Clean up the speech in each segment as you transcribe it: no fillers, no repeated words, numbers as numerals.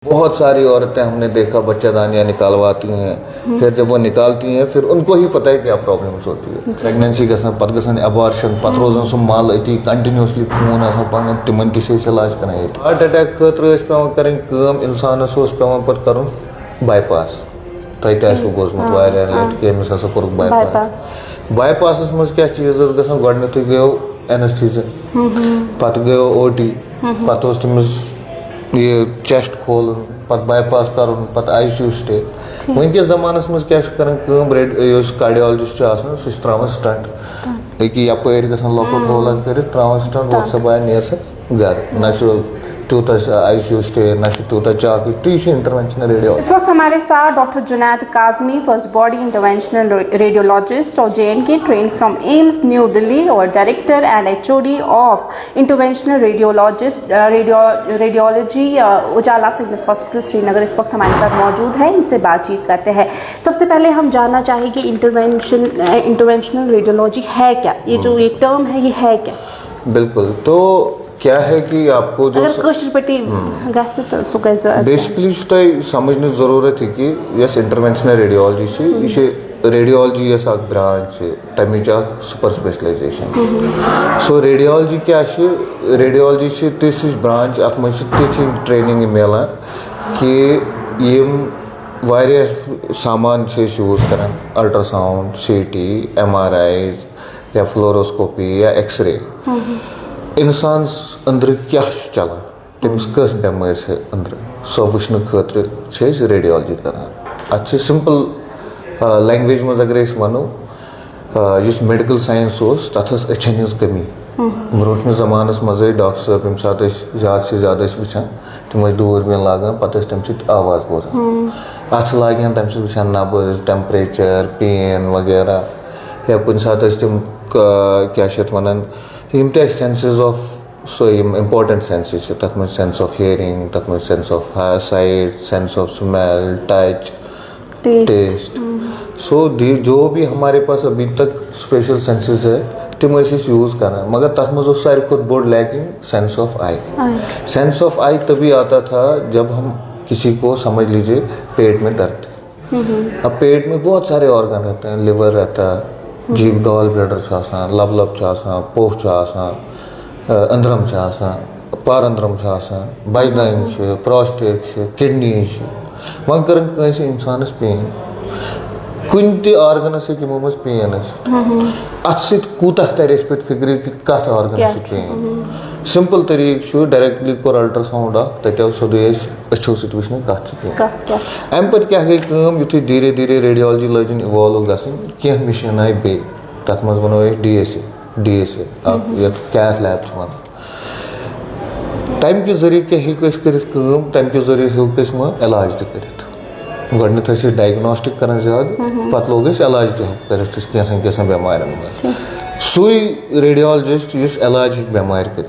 बहुत सारी औरतें हमने देखा बच्चादानियाँ निकालवाती हैं, फिर जब वो निकालती हैं फिर उनको ही पता है क्या प्रॉब्लम्स होती है। प्रेगनेंसी गसन पत गसन अबॉर्शन पत रोजन सो माल अति कंटिन्यूसली फोन आसान पान तिमन ति इलाज करान ये हार्ट अटैक खतर पेवान करें कम इंसानस पेवान पत करुन बाईपास तह गोजमुत वारियान लट कि अमिस हसा कोरुक बाईपास बाईपास मज क्या चीज गसन गोडनेथ गयो एनेस्थीसिया पत गयो ओटी पत तमिस ये चेस्ट खोल पत बाईपास करुन पत आईसीयू स्टे वनकस जमानस मज क्या कर कार्डियोलॉजिस्ट सह स्टंट कि यपर गसन लॉकआउट होल कर स्टंट वो सब आया नियर से घर ना तूता आईसीयू स्टे ना तूता चाक ती इंटरवेंशनल रेडियोलॉजी। इस वक्त हमारे साथ doctor Junaid Kazmi, first body interventional radiologist और JNK, train from AIIMS New Delhi और director and HOD of interventional radiology Ujala civil hospital Srinagar इस वक्त हमारे साथ मौजूद है। इनसे बातचीत करते हैं। सबसे पहले हम जानना चाहेंगे इंटरवेंशनल रेडियोलॉजी है क्या, ये जो एक टर्म है ये है क्या? बिल्कुल, तो क्या है कि आपको जो बेसिकली समझने जरूरत है कि यस इंटरवेंशनल रेडियोलॉजी यह रेडियोलॉजी यस ब्रांच तमिच सुपर स्पेशलाइजेशन। सो रेडियोलॉजी क्या रेडियोलॉजी तिस ब्रांच अत मे तिथि ट्रेनिंग मिलान कि यम वारिया सामान यूज कर अल्ट्रासाउंड CT MRIs या फ्लोरोस्कोपी या एक्सरे इंसान अंदर क्या चलान तमिस कस बेमार से अंदर सो वुचन खतर रेडियोलॉजी करान। अत सिंपल लैंग्वेज मज अगर वनो मेडिकल साइंस तथ अचन हज कमी ब्रोटम जमानस मज डॉक्टर साहब यम सात ज्यादा से ज्यादा वुचान तम दूरबीन लागान पत तम आवाज बोजान अथ लागान तम वुचान नब्ज टेम्परेचर पेन वगैरह या कुछ सात तम क्या वन यम senses of so important senses तथ में सेंस ऑफ हियरिंग तथ में sense of sight sense of smell touch taste so जो भी हमारे पास अभी तक स्पेशल सेंसेस है तम यूज कर मगर तथ में सारे खुद बोर्ड lacking sense of eye. Sense of eye तभी आता था जब हम किसी को समझ लीजिए पेट में दर्द, अब पेट में बहुत सारे ऑर्गन रहते हैं, लिवर रहता है, जीव गॉल ब्लैडर लब पोख अंदरम पारंदरम बजदान प्रोस्टेट किडनी वन कर इंसानस पेन कुन ति ऑर्गनस मज पेन अत सूता तर पे फिक्र कि कत ऑर्गनस पेन सिंपल तरीक डायरेक्टली कोर अल्ट्रासाउंड तत सोदे अच्छो सत वुचन कत अम पे क्या गई युथ धीरे धीरे रेडियोलॉजी लजन इवॉल्व गसन कह मशीन आई बे तथ मज वनो DSA कैथ लैब वन तम कि जरिए क्या कर तम कि जरिए हेक इलाज तक गोडनेथ डायग्नोस्टिक कर ज्यादा पत लोग इलाज कर बेमार सुई रेडियोलॉजिस्ट इलाज बेमार कर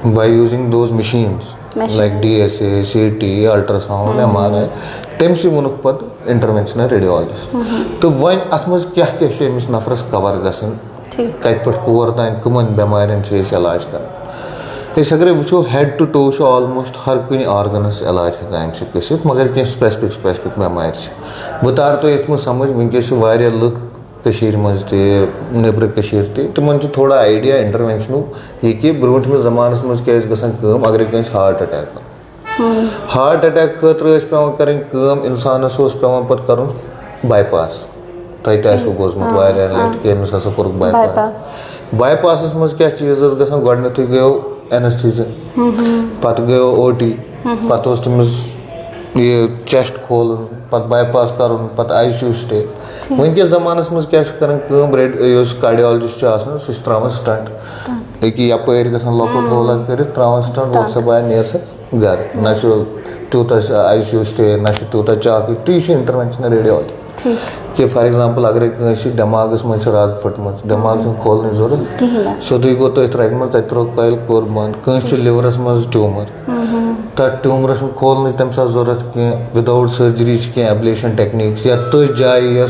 by using those machines like DSA CT ultrasound MRI तमसी वोनुक पत इंटरवेंशनल रेडियोलॉजिस्ट। तो वन अत मज क्या अमिस नफरस कवर गसन कत पे कोर तान कमन बेमारन इलाज कर अगर वो हेड टू टो ऑलमोस्ट हर कुन ऑर्गनस इलाज हेकान गसित मगर क्या स्पेसिफिक बेमार बह तार तो ये समझ वनकस लुक मज नबर तमन थोड़ा आइडिया इंटरवेंशनू ये कि ब्रोटम जमानस मज क्या गसान अगर कस हार्ट अटैक खतर पेवान करें इंसानस पेवान पत करुन बाईपास तह गोजमुत वारियान लट कि अमिस हसा कोरुक बाईपास बाईपास मज क्या चीज गसान गोडनेथ गयो एनेस्थीसिया पत गयो OT पत तमिस ये चेस्ट खोल पत बाईपास करुन पत ICU स्टे वनकस जमानस मज क्या कर कार्डियोलॉजिस्ट सह स्टंट कि यपर गसान लॉकआउट होल कर स्टंट वो सब आया नियर से घर ना तूता ICU स्टे ना तूता चाक ती इंटरवेंशनल रेडियोलॉजी कि फॉर एग्जांपल अगर दिमागस मज रग फटम दिमाग खोलने जरूरत सोदे गो तथ रग मज तत त्रो कल कोर बंद कस लिवरस मज ट्यूमर तथ ट्यूमरस खोलने तम साथ जरूरत कह विदाउट सर्जरी कह एब्लेशन टेक्निक्स या तथ जाए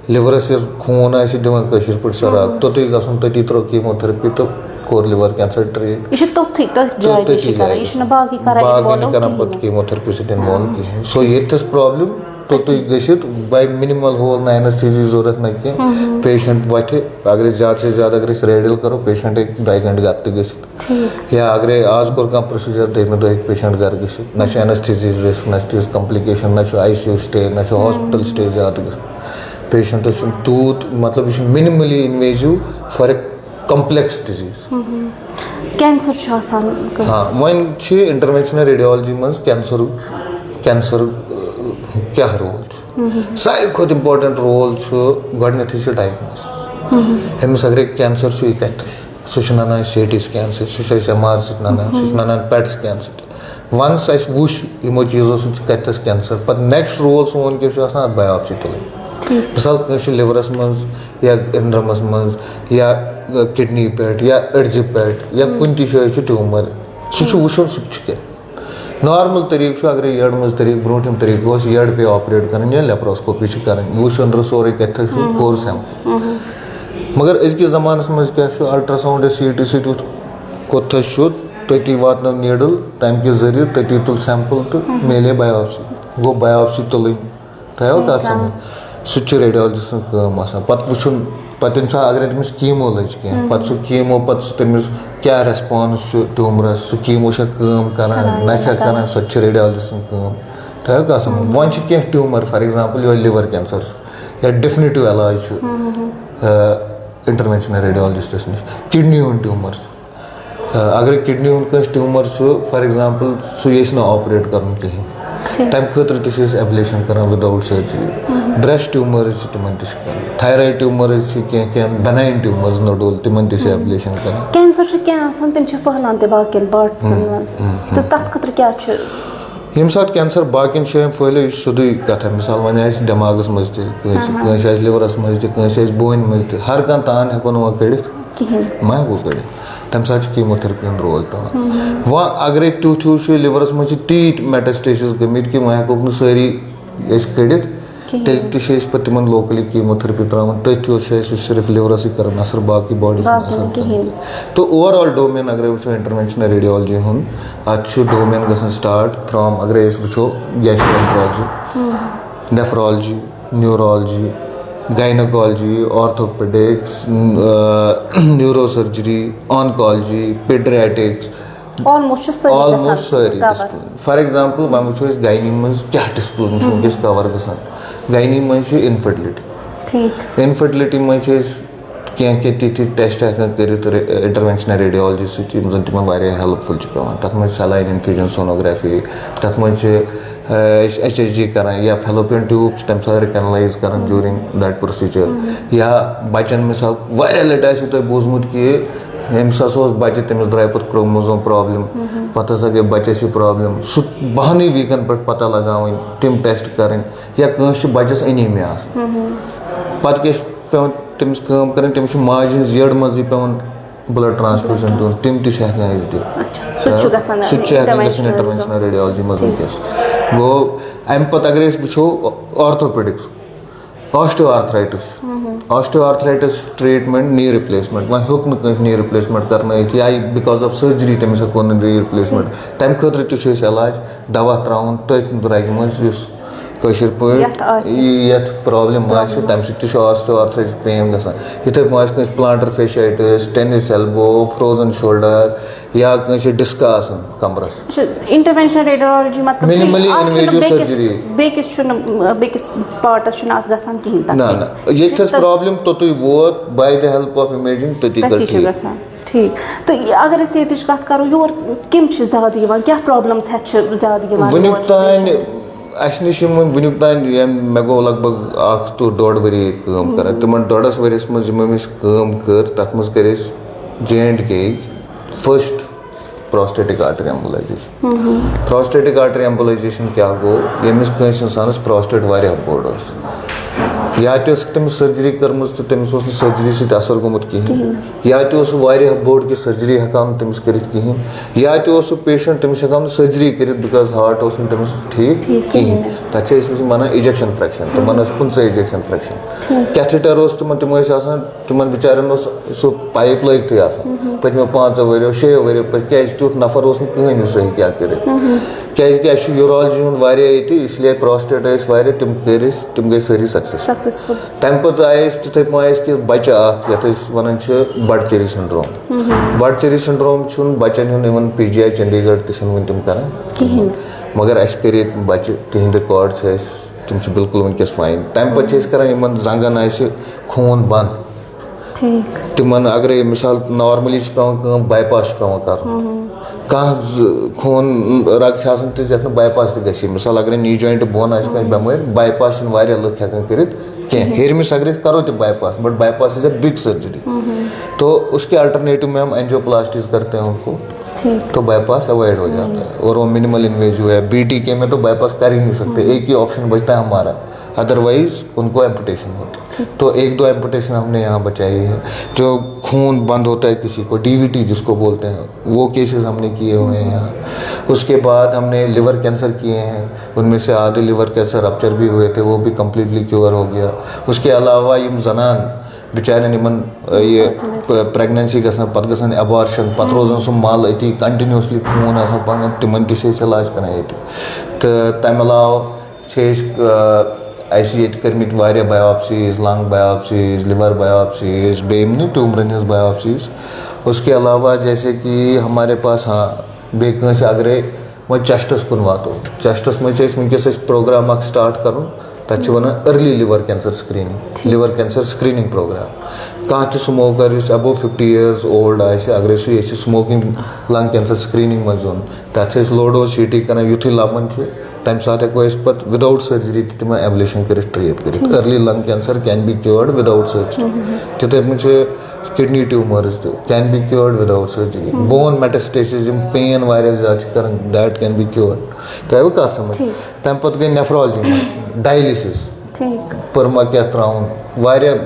लिवरस खून दिवान पे रग तोत गसन तती त्रो कीमोथेरेपी तो कोर लिवर कैंसर ट्रीट ये तोथी तथ जाय निश कर ये बाकी कर बाकी करना पत कीमोथेरेपी से इन्वॉल्व की सो ये प्रॉब्लम तो गसित बाय मिनिमल होल ना एनेस्थीसिया जरूरत ना कह पेशेंट वथे अगर ज्यादा से ज्यादा अगर रेडियल करो पेशेंट एक 2 घंटे घर तक गसित या अगर आज कोर कह प्रोसीजर दोमे दह पेशेंट घर गसित ना एनेस्थीसिया रिस्क ना कॉम्प्लिकेशन ना ICU स्टे ना हॉस्पिटल स्टे ज्यादा गस पेशेंट तूत मतलब यह minimally invasive for a complex disease cancer हाँ वन इंटरवेंशनल रेडियोलॉजी मज कैंसर क्या रोल सारे खुद इम्पोर्टेंट रोल गडनथ डायग्नोसिस अमिस अगर कैंसर यह कत सह CT स्कैन सह MR सह PET स्कैन वंस वुश यमो चीज़ों सत कैंसर पे नेक्स्ट रोल सोन क्या बायोप्सी तुल मिसाल लिवरस मज या इंद्रमस मज या किडनी पे या अड़ज पे या कुन तय ट्यूमर सह वुचन सह नॉर्मल तरीक अगर यड़ मज तरीक ब्रोठम तरीक यड़ पे ऑपरेट कर या लेप्रोस्कोपी कर वुच अंदर सोरे कथ कोर सैंपल मगर अजकिस जमानस मज क्या अल्ट्रासाउंड CT सत कोथ तती वात नीडल तम कि जरिए तती तुल सैंपल तो मिले बायोप्सी गो बायोप्सी तुल थो कत समझ सह रेडियोलॉजिस्ट पे वुचन पे अगर तमिस कीमो लज कह पे सह कीमो पे तमिस क्या रेस्पॉन्स ट्यूमरस सह कीमो कर ना कर सह रेडियोलॉजिस्ट थो कत समझ वन कह tumour for example yo liver cancer या डेफिनेटिव इलाज इंटरवेंशनल रेडियोलॉजिस्टस नश किडनी हूँ ट्यूमर अगर किडनी हूँ कह ट्यूमर फॉर एग्जांपल सह ना ऑपरेट कर कहीं तम खतर एब्लेशन कर विदाउट सर्जरी ब्रेस्ट ट्यूमर तिमन थायराइड ट्यूमर क्या बेनाइन ट्यूमर्स नोडुल तिमन एब्लेशन कर कैंसर क्या तम फहलान बाकियन पार्ट्सन तो तथ खतर क्या यम सात कैंसर बाकियन जायन फहलो सोदी कथा मिसाल वन दिमागस मज तस लिवरस मज तस बोन मज हर कह तान हेको ना कड़ित मा हेको कड़ित तम सात कीमोथेरेपी रोल पे वह अगर तुथ लिवरस मज तीत मेटास्टेसिस गमित कि वह हेको सारी कड़ित तेल पे तिमन लोकली कीमोथेरेपी त्रावन तथ्य सिर्फ लिवरस कर असर बाकी बॉडी असर तो ओवरऑल डोमेन अगर वो इंटरवेंशनल रेडियोलॉजी हूँ अत डोमेन गसन स्टार्ट फ्राम अगर वो gastroenterology nephrology neurology gynaecology orthopaedics neurosurgery oncology paediatrics almost सारी फॉर एग्जांपल वो वो गायनी मज क्या डिसिप्लिन वनकस कवर गसान गायनी मज इनफर्टिलिटी मज कह तिथ टेस्ट हेकान कर इंटरवेंशनल रेडियोलॉजी सम तिमन हेल्पफुल पे तथ मज सलाइन इन्फ्यूजन सोनोग्राफी तथ मज HHG कर या फेलोपियन ट्यूब तम साथ कैनलाइज कर ड्यूरिंग दैट प्रोसीजर या बचन मिसाल वारिया लट तुम बोजमुत कि यम्स बच्चे तमिस द्राय पे क्रोमोसोम प्रॉब्लम पता गई बच्चस यह प्रॉब्लम सह 12 वीकन पे पता लगावन तम टेस्ट कर या कंस बच्चस एनीमिया पे तमिस कर माज हज यड़ मज पेवन ब्लड ट्रांसफ्यूजन दिन तम इंटरवेंशनल रेडियोलॉजी मज वस गो अम पे अगर वो orthopaedics osteoarthritis treatment knee replacement वह हेक नी रिप्लेसमेंट कर या बिकॉज ऑफ सर्जरी तमिस हेको नी रिप्लेसमेंट तम खतर तह इलाज दवा त्रावन तथ रग मज कशर पे प्रॉब्लम तम सह ऑस्टियोआर्थराइटिस पेन गसान इथे पे plantar fasciitis tennis elbow frozen shoulder या डिस्क कमरस इंटरवेंशनल रेडियोलॉजी मतलब मिनिमली इन्वेजिव सर्जरी बेकिस पार्टस गसान कहीं तक ना ना ये प्रॉब्लम तोतुई वोत by the help of imaging तती ठीक तो अगर ये कत करो योर कम ज्यादा क्या प्रॉब्लम्स ज्यादा वनुक तान अस नश वनुक तान मे गो लगभग 1 to 1.5 वरी कर तिमन 1.5 वरिस मज कर तथ मज कर J&K first prostatic artery embolisation prostatic artery embolisation क्या गो यमिस कंस इंसानस प्रोस्टेट वारिया बोड़ या तमिस सर्जरी कर्म तो तमिस सर्जरी सत असर गोमुत कहें, या बोर्ड की सर्जरी हेकान तमिस कर कहें, या पेशेंट तमिस हेकान सर्जरी कर बिकॉज हार्ट तमिस ठीक कहें, तथा वन इजेक्शन फ्रैक्शन तो वन 15 इजेक्शन फ्रैक्शन, कैथेटर तिम बिचारन सह पाइप लगित पत्मो 5 वरियो 6 वरियो क्या तुथ नफर कहें सही क्या कर क्या यूरोलॉजी हूँ इसलिए प्रोस्टेट तिम गई सारी सक्सेसफुल तम पे आये तिथे पाए कि बच्चे ये वन बडचेरी सिंड्रोम बच्चन हूँ PGI चंडीगढ़ वन तम कर मगर अस कर बच्चे तिहद कॉर्ड तम बिल्कुल वनकस फाइन तम पे कर जंगन खून बंद तिमन अगर मिसाल नॉर्मली पे बाईपास कर कह खून रग तथ बाईपास ती मिसाल अगर नी जॉइंट बोन बेमार बाईपास लुक हेकान कर हेरमिस अगर करो तो bypass but bypass is a big surgery तो उसके अल्टरनेटिव में हम एंजियोप्लास्टीज करते हैं उनको तो बाईपास अवॉइड हो जाता है और वो मिनिमल इन्वेजिव है। BTK में तो बाईपास कर ही नहीं सकते, एक ही ऑप्शन बचता है हमारा, अदरवाइज उनको एम्पुटेशन होती है। तो 1-2 एम्पुटेशन हमने यहाँ बचाई है। जो खून बंद होता है किसी को, DVT जिसको बोलते हैं, वो केसेस हमने किए हुए हैं यहाँ। उसके बाद हमने लिवर कैंसर किए हैं, उनमें से आधे लिवर कैंसर रप्चर भी हुए थे, वो भी कम्प्लीटली क्योर हो गया। उसके अलावा यम जनान बिचारे ये प्रेगनेंसी गसन अबॉर्शन पत रोजान सह मल अति कंटिन्यूसली खून पान तिमन इलाज करान तो तम अलाव कर्मित biopsies, lung biopsies, liver biopsies, बेमन ट्यूमरन हज बायोप्सीज। उसके अलावा जैसे कि हमारे पास बे अगर वह चेस्टस कुन वातो, चेस्टस में वनकस प्रोग्राम स्टार्ट कर तथा one early liver cancer screening program. कह स्मोकर अबव 50 years ओल्ड अगर स्मोकिंग लंग कैंसर स्क्रीनिंग मज तथा लोडो CT कर युथु लबन तम साथ हेको विदाउट सर्जरी तम एबलेशन कर ट्रीट कर। Early lung cancer can be cured without surgery, तिथे पे kidney tumours can be cured without surgery. Bone metastasis pain ज्यादा दैट कैन बी क्योर्ड। तो कत समझ तम पे गई नेफ्रोलॉजी डायलिसिस पर्मा क्या त्राउन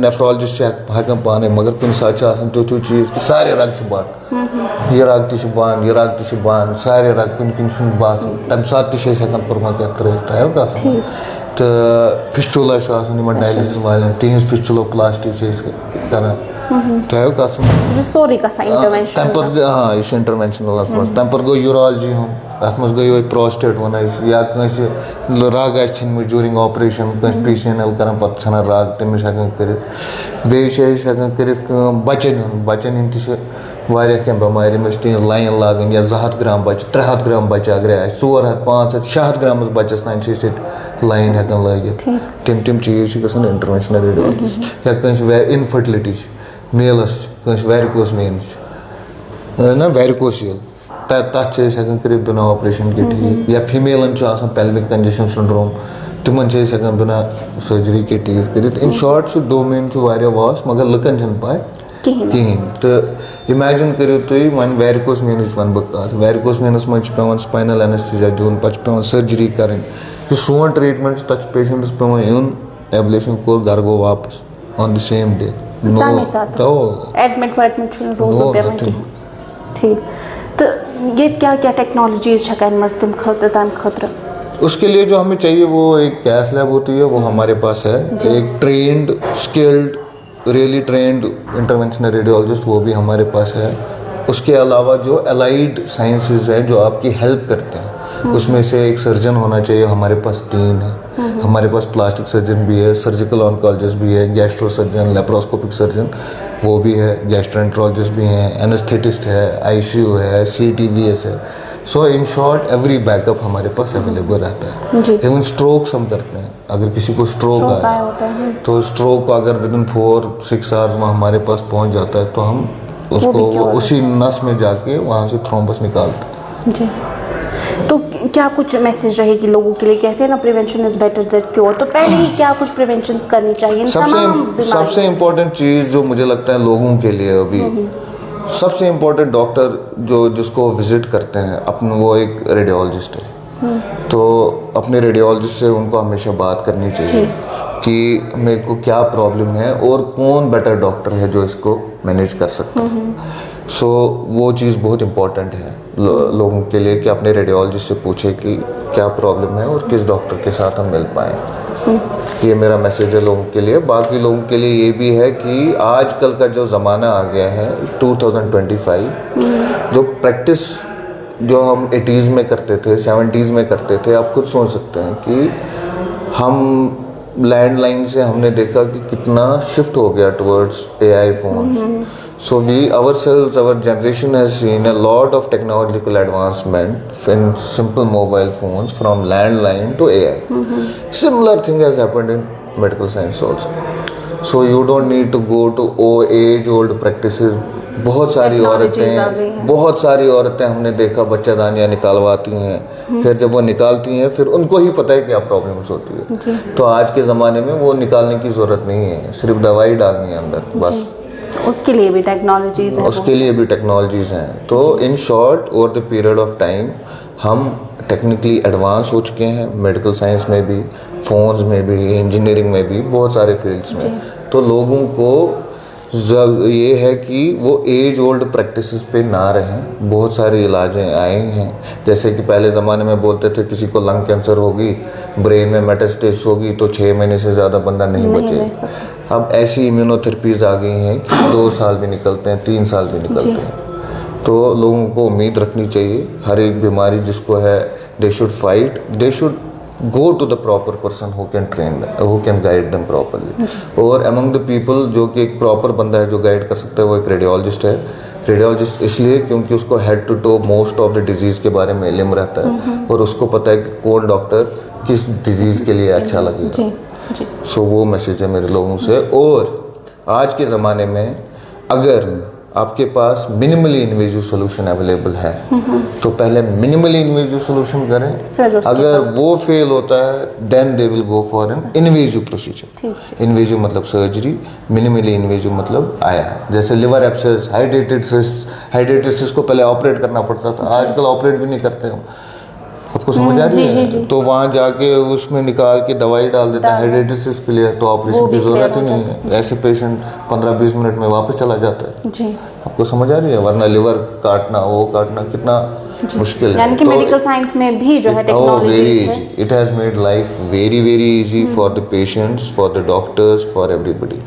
नेफ्रोलॉजिस्ट हेकान पाने मगर कुछ सात तुथु चीज कि सारे रग बंद, यह रग तंद, यह रग तंद, सारे रग कुन बात तम सात हेकान पर्मा क्या त्रो कत तो फिस्टुला डायलिसिस वाले तिज फिस्टुलोप्लास्टी कर तो कत तम पे हाँ यह इंटरवेंशनल तम पे गो यूरोलॉजी हूँ अत मज गई प्रोस्टेट वन या रग आन ड्यूरिंग ऑपरेशन PCNL कर पे ान रग तमिस हेकान कर कर बचन हूँ क्या बेमार तिज लाइन लागन या 200 ग्राम बच्चे 300 ग्राम बच्चे अगर 400 500 600 ग्राम बच्चस तान लाइन हेकान लगित तम चीज इंटरवेंशनल रेडियोलॉजी या इनफर्टिलिटी मेलस वेरिकोस वेन्स ना वेरिकोसियल तथ हेकान कर बिना ऑपरेशन के ठीक या फीमेलन पेल्विक कंजेशन सिंड्रोम तिमन हेकान बिना सर्जरी के ठीक कर। इन शॉर्ट डोमेन वास्ट मगर लुकन पाए कहें तो इमेजिन करो तुम वन वेरिकोस वेनस वन बह वेरिकोस वेनस मज पे स्पाइनल एनेस्थीसिया दिन पे सर्जरी कर सोन ट्रीटमेंट तथ पेशेंटस पे यून एबलेशन कोर घर गो वापस ऑन द सेम डे ठीक। तो ये क्या क्या टेक्नोलॉजीज तम खतर उसके लिए जो हमें चाहिए वो एक कैश लैब होती है, वो हमारे पास है। एक trend skilled really trend interventional radiologist वो भी हमारे पास है। उसके अलावा जो अलाइड साइंसेज है जो आपकी हेल्प करते हैं उसमें से एक सर्जन होना चाहिए, हमारे पास 3 है। हमारे पास प्लास्टिक सर्जन भी है, सर्जिकल ऑन्कोलॉजिस्ट भी है, गैस्ट्रो सर्जन, लेप्रोस्कोपिक सर्जन वो भी है, गैस्ट्रोएंट्रोलॉजिस्ट भी हैं, एनेस्थेटिस्ट है, ICU है, CTVS है। सो इन शॉर्ट एवरी बैकअप हमारे पास अवेलेबल रहता है। इवन स्ट्रोक्स हम करते हैं, अगर किसी को स्ट्रोक आए तो स्ट्रोक अगर विदिन 4-6 आवर्स में हमारे पास पहुंच जाता है तो हम उसको उसी नस में जाके वहाँ से थ्रोम्बस निकालते हैं। तो क्या कुछ मैसेज रहेगी लोगों के लिए? कहते हैं ना prevention is better than cure, तो पहले ही क्या कुछ प्रिवेंशन करनी चाहिए? सबसे इम्पोर्टेंट चीज़ जो मुझे लगता है लोगों के लिए अभी सबसे इम्पोर्टेंट डॉक्टर जिसको विजिट करते हैं अपन वो एक रेडियोलॉजिस्ट है। तो अपने रेडियोलॉजिस्ट से उनको हमेशा बात करनी चाहिए कि मेरे को क्या प्रॉब्लम है और कौन बेटर डॉक्टर है जो इसको मैनेज कर सकता है। सो वो चीज़ बहुत इम्पॉर्टेंट है लोगों के लिए कि अपने रेडियोलॉजिस्ट से पूछे कि क्या प्रॉब्लम है और किस डॉक्टर के साथ हम मिल पाएँ। ये मेरा मैसेज है लोगों के लिए। बाकी लोगों के लिए ये भी है कि आजकल का जो ज़माना आ गया है 2025, जो प्रैक्टिस जो हम 80s में करते थे, 70s में करते थे, आप खुद सोच सकते हैं कि हम लैंडलाइन से हमने देखा कि कितना शिफ्ट हो गया towards AI phones. So our generation has seen a lot of technological advancement in simple mobile phones from landline to AI. Similar thing has happened in medical science also. So you don't need to go to age-old practices. बहुत सारी औरतें हमने देखा बच्चादानियाँ निकालवाती हैं, फिर जब वो निकालती हैं फिर उनको ही पता है क्या प्रॉब्लम्स होती है। तो आज के ज़माने में वो निकालने की ज़रूरत नहीं है, सिर्फ दवाई डालनी है अंदर बस। उसके लिए भी टेक्नोलॉजीज़ हैं। तो in short over the period of time हम टेक्निकली एडवांस हो चुके हैं, मेडिकल साइंस में भी, फोन्स में भी, इंजीनियरिंग में भी, बहुत सारे फील्ड्स में। तो लोगों को ये है कि वो एज ओल्ड प्रैक्टिसेस पे ना रहें। बहुत सारे इलाजें आए हैं, जैसे कि पहले ज़माने में बोलते थे किसी को लंग कैंसर होगी, ब्रेन में मेटास्टेसिस होगी तो 6 महीने से ज़्यादा बंदा नहीं बचे। अब ऐसी इम्यूनोथेरेपीज़ आ गई हैं कि 2 साल भी निकलते हैं, 3 साल भी निकलते हैं। तो लोगों को उम्मीद रखनी चाहिए, हर एक बीमारी जिसको है they should fight, they should go to the proper person who can train them, who can guide them properly. और among the people जो कि एक प्रॉपर बंदा है जो गाइड कर सकता है वो एक रेडियोलॉजिस्ट है। रेडियोलॉजिस्ट इसलिए क्योंकि उसको head to toe most of the diseases के बारे में इल्म रहता है और उसको पता है कि कौन डॉक्टर किस डिजीज़ के लिए अच्छा लगेगा। सो वो मैसेज है मेरे लोगों से। और आज के ज़माने में अगर आपके पास मिनिमली इन्वेजिव सोल्यूशन अवेलेबल है तो पहले मिनिमली इन्वेजिव सोल्यूशन करें। अगर वो फेल होता है then they will go for an invasive procedure. Invasive मतलब सर्जरी, मिनिमली इन्वेजिव मतलब आया। जैसे लिवर एब्सेस, हाइड्रेटिस को पहले ऑपरेट करना पड़ता था, आजकल ऑपरेट भी नहीं करते हम। आपको समझ आ रही है? तो वहाँ जाके उसमें निकाल के दवाई डाल देते हैं हाइड्रेटिस के लिए, तो ऑपरेशन की जरूरत ही नहीं है। ऐसे पेशेंट 15-20 मिनट में वापस चला जाता है जी। आपको समझ आ रही है? वरना लिवर काटना, वो काटना कितना मुश्किल है। यानी कि मेडिकल साइंस में भी जो है टेक्नोलॉजी है, it has made life very easy for the patients, for the doctors, for everybody.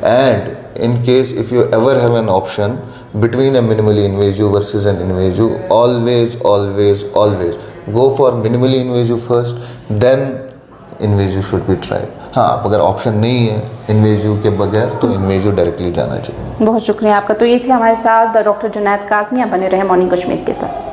And in case if you ever have an option between a minimally invasive versus an invasive, always go for minimally invasive first, then invasive should be tried. हाँ, अगर option नहीं है invasive के बगैर तो invasive directly जाना चाहिए। बहुत शुक्रिया आपका। तो ये थे हमारे साथ डॉक्टर जुनैद काज़मी। आप बने रहे मॉर्निंग कश्मीर के साथ।